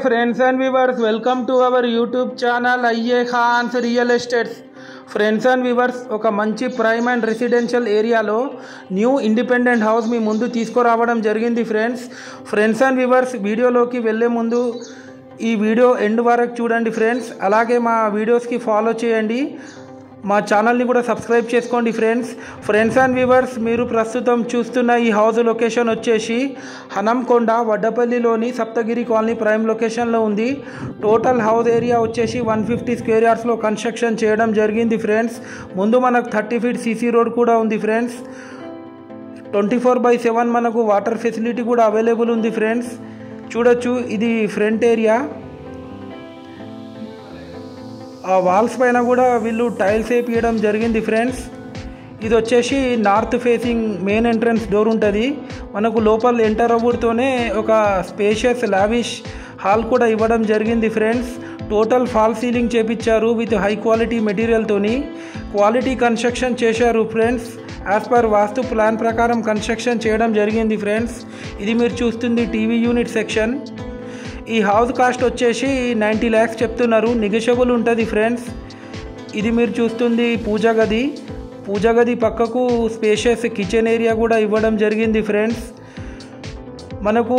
friends and viewers, welcome to our YouTube channel IE Khans Real Estates. Friends and viewers, ఒక మంచి prime and residential ఏరియాలో new independent house మీ ముందు తీసుకురావడం జరిగింది. Friends and viewers, వీడియోలోకి వెళ్ళే ముందు ఈ వీడియో ఎండ్ వరకు చూడండి ఫ్రెండ్స్. అలాగే మా వీడియోస్కి ఫాలో చేయండి, మా ఛానల్ని కూడా సబ్స్క్రైబ్ చేసుకోండి ఫ్రెండ్స్ అండ్ వ్యూవర్స్. మీరు ప్రస్తుతం చూస్తున్న ఈ హౌస్ లొకేషన్ వచ్చేసి హనంకొండ వడ్డపల్లిలోని సప్తగిరి కాలనీ ప్రైమ్ లొకేషన్లో ఉంది. టోటల్ హౌస్ ఏరియా వచ్చేసి 150 స్క్వేర్ యార్డ్స్లో కన్స్ట్రక్షన్ చేయడం జరిగింది ఫ్రెండ్స్. ముందు మనకు 30 ఫీట్ సీసీ రోడ్ కూడా ఉంది ఫ్రెండ్స్. 24/7 మనకు వాటర్ ఫెసిలిటీ కూడా అవైలబుల్ ఉంది ఫ్రెండ్స్. చూడొచ్చు, ఇది ఫ్రంట్ ఏరియా. ఆ వాల్స్ పైన కూడా వీళ్ళు టైల్స్ వేయడం జరిగింది ఫ్రెండ్స్. ఇది వచ్చేసి north facing main entrance door ఉంటుంది. మనకు లోపల ఎంటర్ అవ్వడంతోనే ఒక స్పేషియస్ లావిష్ హాల్ కూడా ఇవ్వడం జరిగింది ఫ్రెండ్స్. టోటల్ ఫాల్ సీలింగ్ చేపించారు విత్ హై క్వాలిటీ మెటీరియల్తోని. క్వాలిటీ కన్స్ట్రక్షన్ చేశారు friends. As per vastu plan ప్రకారం కన్స్ట్రక్షన్ చేయడం జరిగింది ఫ్రెండ్స్. ఇది మీరు చూస్తుంది టీవీ యూనిట్ సెక్షన్. ఈ హౌస్ కాస్ట్ వచ్చేసి 90 lakhs చెప్తున్నారు, నెగోషియబుల్ ఉంటుంది ఫ్రెండ్స్. ఇది మీరు చూస్తుంది పూజా గది పక్కకు స్పేషియస్ కిచెన్ ఏరియా కూడా ఇవ్వడం జరిగింది ఫ్రెండ్స్. మనకు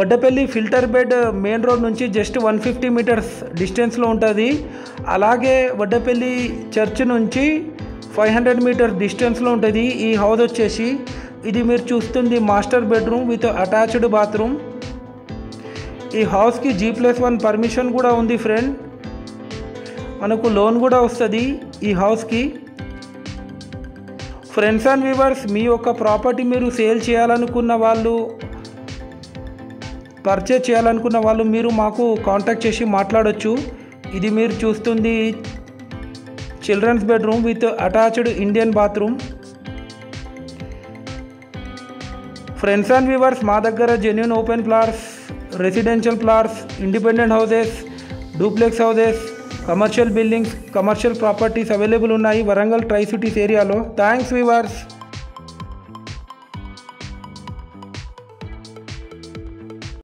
Vaddapalli filter bed main road నుంచి జస్ట్ 150 మీటర్స్ డిస్టెన్స్లో ఉంటుంది. అలాగే వడ్డపల్లి చర్చ్ నుంచి 500 మీటర్స్ డిస్టెన్స్లో ఉంటుంది ఈ హౌస్ వచ్చేసి. ఇది మీరు చూస్తుంది master bedroom with attached bathroom. ఈ హౌస్కి G+1 పర్మిషన్ కూడా ఉంది ఫ్రెండ్. మనకు లోన్ కూడా వస్తుంది ఈ హౌస్కి. ఫ్రెండ్స్ అండ్ వ్యూవర్స్, మీ యొక్క ప్రాపర్టీ మీరు సేల్ చేయాలనుకున్న వాళ్ళు, పర్చేజ్ చేయాలనుకున్న వాళ్ళు మీరు మాకు కాంటాక్ట్ చేసి మాట్లాడవచ్చు. ఇది మీరు చూస్తుంది children's bedroom with attached Indian bathroom. Friends and viewers, మా దగ్గర genuine open plots, residential plots, independent houses, duplex houses, commercial buildings, commercial properties available ఉన్నాయి వరంగల్ ట్రై సిటీస్ ఏరియాలో. Thanks viewers.